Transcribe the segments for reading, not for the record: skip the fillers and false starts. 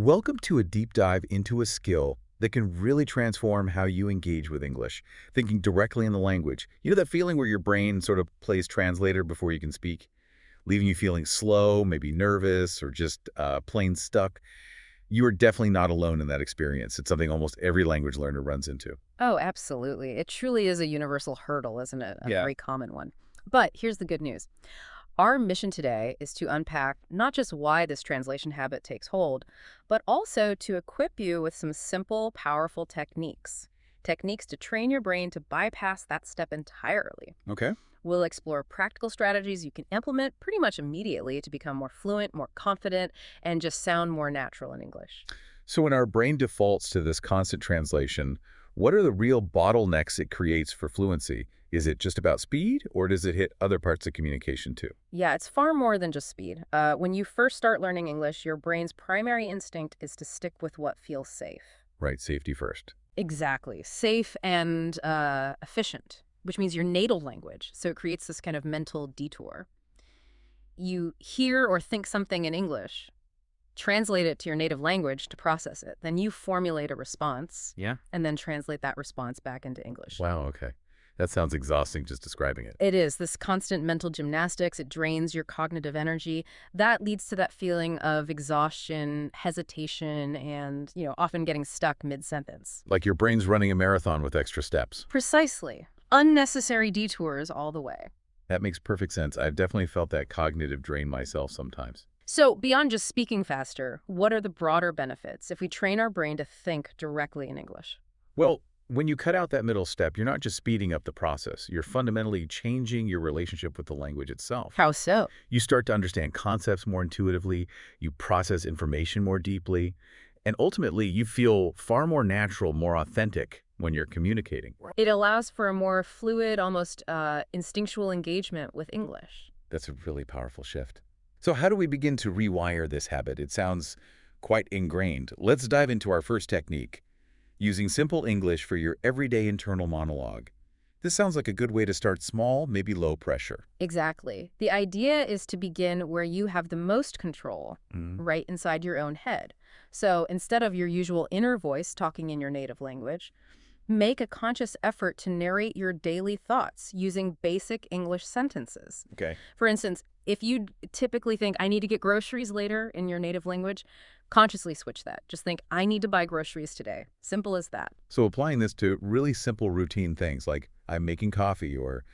Welcome to a deep dive into a skill that can really transform how you engage with English, thinking directly in the language. You know that feeling where your brain sort of plays translator before you can speak, leaving you feeling slow, maybe nervous, or just plain stuck? You are definitely not alone in that experience. It's something almost every language learner runs into. Oh, absolutely. It truly is a universal hurdle, isn't it? A Yeah. very common one. But here's the good news. Our mission today is to unpack not just why this translation habit takes hold, but also to equip you with some simple, powerful techniques. Techniques to train your brain to bypass that step entirely. Okay. We'll explore practical strategies you can implement pretty much immediately to become more fluent, more confident, and just sound more natural in English. So when our brain defaults to this constant translation, what are the real bottlenecks it creates for fluency? Is it just about speed, or does it hit other parts of communication too? Yeah, it's far more than just speed. When you first start learning English, your brain's primary instinct is to stick with what feels safe. Right, safety first. Exactly. Safe and efficient, which means your natal language. So it creates this kind of mental detour. You hear or think something in English, translate it to your native language to process it. Then you formulate a response Yeah. and then translate that response back into English. Wow, okay. That sounds exhausting just describing it. It is this constant mental gymnastics. It drains your cognitive energy. That leads to that feeling of exhaustion, hesitation, and, often getting stuck mid-sentence. Like your brain's running a marathon with extra steps. Precisely. Unnecessary detours all the way. That makes perfect sense. I've definitely felt that cognitive drain myself sometimes. So beyond just speaking faster, what are the broader benefits if we train our brain to think directly in English? Well, when you cut out that middle step, you're not just speeding up the process. You're fundamentally changing your relationship with the language itself. How so? You start to understand concepts more intuitively, you process information more deeply, and ultimately you feel far more natural, more authentic when you're communicating. It allows for a more fluid, almost instinctual engagement with English. That's a really powerful shift. So how do we begin to rewire this habit? It sounds quite ingrained. Let's dive into our first technique, using simple English for your everyday internal monologue. This sounds like a good way to start small, maybe low pressure. Exactly. The idea is to begin where you have the most control, right inside your own head. So instead of your usual inner voice talking in your native language, make a conscious effort to narrate your daily thoughts using basic English sentences. Okay. For instance, if you typically think, I need to get groceries later in your native language, consciously switch that. Just think, I need to buy groceries today. Simple as that. So applying this to really simple routine things like I'm making coffee or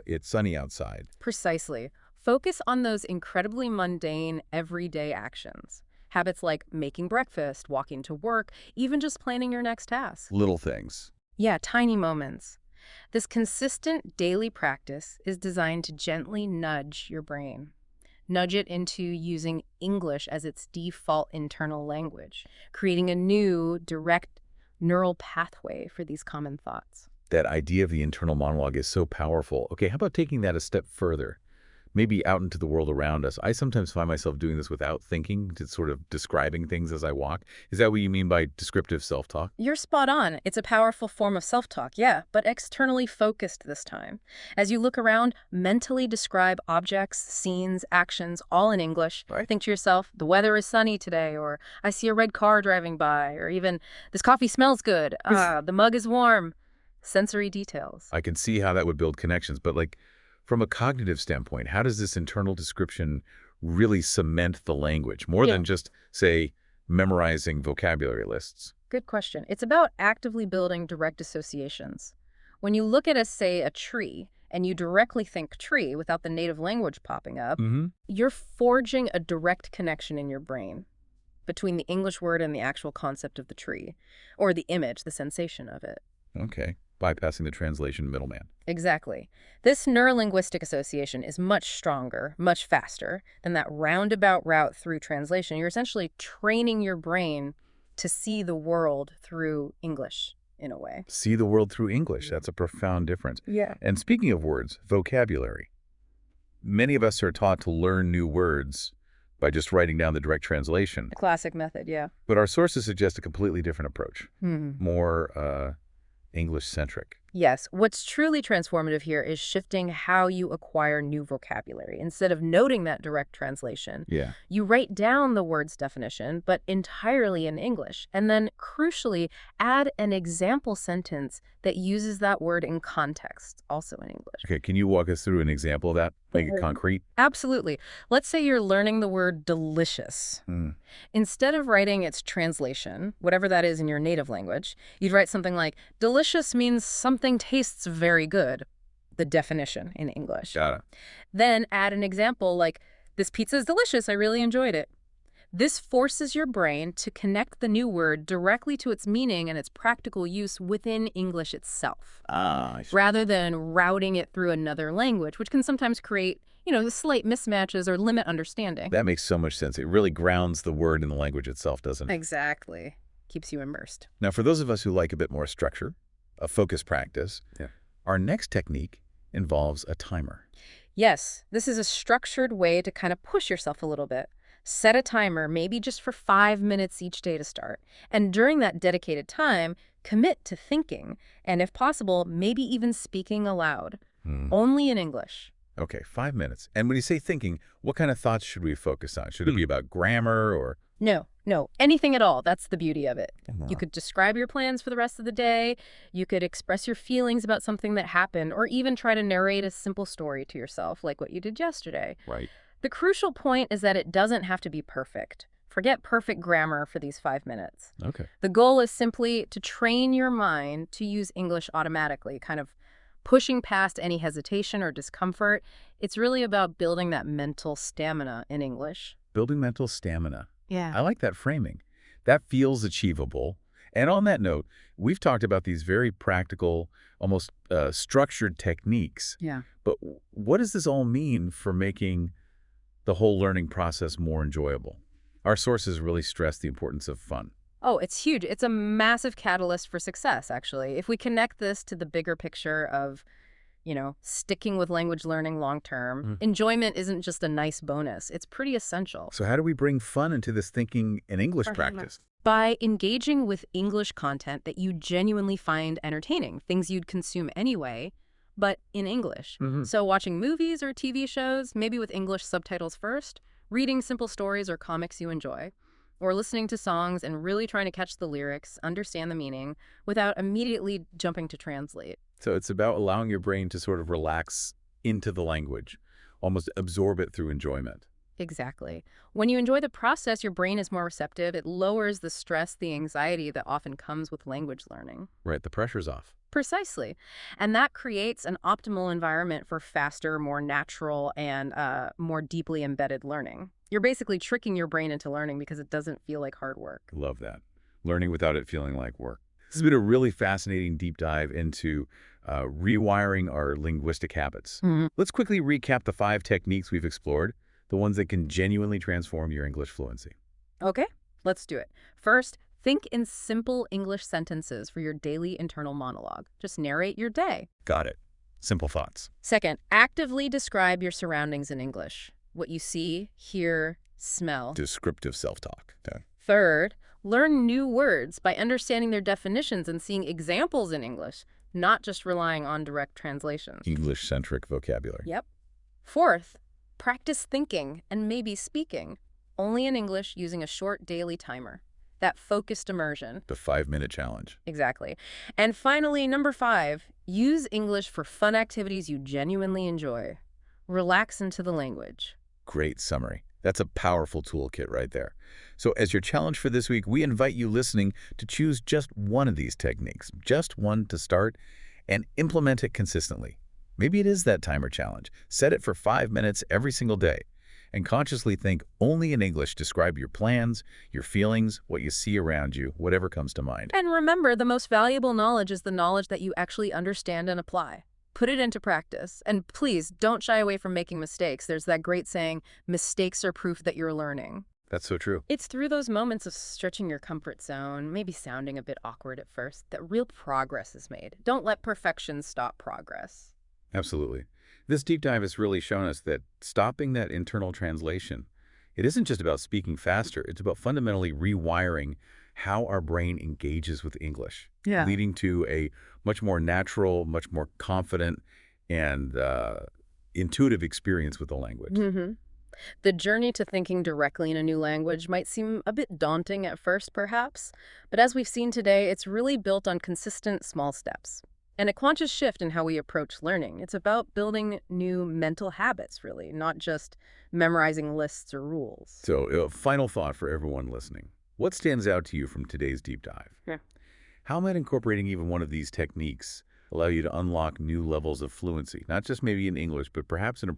it's sunny outside. Precisely. Focus on those incredibly mundane, everyday actions. Habits like making breakfast, walking to work, even just planning your next task. Little things. Yeah, tiny moments. This consistent daily practice is designed to gently nudge your brain. Nudge it into using English as its default internal language, creating a new, direct neural pathway for these common thoughts. That idea of the internal monologue is so powerful. Okay, how about taking that a step further? Maybe out into the world around us. I sometimes find myself doing this without thinking, just sort of describing things as I walk. Is that what you mean by descriptive self-talk? You're spot on. It's a powerful form of self-talk, yeah, but externally focused this time. As you look around, mentally describe objects, scenes, actions, all in English. Right. Think to yourself, the weather is sunny today, or I see a red car driving by, or even this coffee smells good, the mug is warm. Sensory details. I can see how that would build connections, but like from a cognitive standpoint, how does this internal description really cement the language more than just, say, memorizing vocabulary lists? Good question. It's about actively building direct associations. When you look at, say, a tree, and you directly think tree without the native language popping up, you're forging a direct connection in your brain between the English word and the actual concept of the tree, or the image, the sensation of it. Okay, bypassing the translation middleman. Exactly. This neurolinguistic association is much stronger, much faster than that roundabout route through translation. You're essentially training your brain to see the world through English, in a way. See the world through English. That's a profound difference. Yeah. And speaking of words, vocabulary. Many of us are taught to learn new words by just writing down the direct translation. The classic method, yeah. But our sources suggest a completely different approach, more English-centric. Yes, what's truly transformative here is shifting how you acquire new vocabulary. Instead of noting that direct translation, Yeah. you write down the word's definition, but entirely in English, and then, crucially, add an example sentence that uses that word in context, also in English. Okay, can you walk us through an example of that? Make it concrete? Absolutely. Let's say you're learning the word delicious. Hmm. Instead of writing its translation, whatever that is in your native language, you'd write something like, delicious means something tastes very good, the definition in English. Got it. Then add an example like, this pizza is delicious, I really enjoyed it. This forces your brain to connect the new word directly to its meaning and its practical use within English itself, Ah, I see. rather than routing it through another language, which can sometimes create, the slight mismatches or limit understanding. That makes so much sense. It really grounds the word in the language itself, doesn't it? Exactly. Keeps you immersed. Now, for those of us who like a bit more structure, a focused practice, our next technique involves a timer. Yes, this is a structured way to kind of push yourself a little bit. Set a timer, maybe just for 5 minutes each day to start. And during that dedicated time, commit to thinking, and if possible, maybe even speaking aloud, only in English. Okay, 5 minutes. And when you say thinking, what kind of thoughts should we focus on? Should it be about grammar or... No, anything at all. That's the beauty of it. Wow. You could describe your plans for the rest of the day, you could express your feelings about something that happened, or even try to narrate a simple story to yourself, like what you did yesterday. Right. The crucial point is that it doesn't have to be perfect. Forget perfect grammar for these 5 minutes. Okay. The goal is simply to train your mind to use English automatically, kind of pushing past any hesitation or discomfort. It's really about building that mental stamina in English. Building mental stamina. Yeah. I like that framing. That feels achievable. And on that note, we've talked about these very practical, almost structured techniques. Yeah. But what does this all mean for making the whole learning process more enjoyable? Our sources really stress the importance of fun. Oh, it's huge. It's a massive catalyst for success, actually. If we connect this to the bigger picture of, sticking with language learning long term, enjoyment isn't just a nice bonus. It's pretty essential. So how do we bring fun into this thinking and English practice? By engaging with English content that you genuinely find entertaining, things you'd consume anyway, but in English. So watching movies or TV shows, maybe with English subtitles first, reading simple stories or comics you enjoy, or listening to songs and really trying to catch the lyrics, understand the meaning, without immediately jumping to translate. So it's about allowing your brain to sort of relax into the language, almost absorb it through enjoyment. Exactly. When you enjoy the process, your brain is more receptive. It lowers the stress, the anxiety that often comes with language learning. Right, the pressure's off. Precisely. And that creates an optimal environment for faster, more natural, and more deeply embedded learning. You're basically tricking your brain into learning because it doesn't feel like hard work. Love that. Learning without it feeling like work. This has been a really fascinating deep dive into rewiring our linguistic habits. Let's quickly recap the 5 techniques we've explored, the ones that can genuinely transform your English fluency. Okay, let's do it. First, think in simple English sentences for your daily internal monologue. Just narrate your day. Got it. Simple thoughts. Second, actively describe your surroundings in English. What you see, hear, smell. Descriptive self-talk. Okay. Third, learn new words by understanding their definitions and seeing examples in English, not just relying on direct translations. English-centric vocabulary. Yep. Fourth, practice thinking and maybe speaking, only in English using a short daily timer. That focused immersion. The 5-minute challenge. Exactly. And finally, number 5, use English for fun activities you genuinely enjoy. Relax into the language. Great summary. That's a powerful toolkit right there. So as your challenge for this week, we invite you listening to choose just one of these techniques, just one to start, and implement it consistently. Maybe it is that timer challenge. Set it for 5 minutes every single day. And consciously think only in English. Describe your plans, your feelings, what you see around you, whatever comes to mind. And remember, the most valuable knowledge is the knowledge that you actually understand and apply. Put it into practice. And please, don't shy away from making mistakes. There's that great saying, mistakes are proof that you're learning. That's so true. It's through those moments of stretching your comfort zone, maybe sounding a bit awkward at first, that real progress is made. Don't let perfection stop progress. Absolutely. This deep dive has really shown us that stopping that internal translation, it isn't just about speaking faster, it's about fundamentally rewiring how our brain engages with English, Yeah. leading to a much more natural, much more confident, and intuitive experience with the language. hmm The journey to thinking directly in a new language might seem a bit daunting at first, perhaps, but as we've seen today, it's really built on consistent small steps and a conscious shift in how we approach learning. It's about building new mental habits, really, not just memorizing lists or rules. So, final thought for everyone listening. What stands out to you from today's deep dive? Yeah. How might incorporating even one of these techniques allow you to unlock new levels of fluency, not just maybe in English, but perhaps in a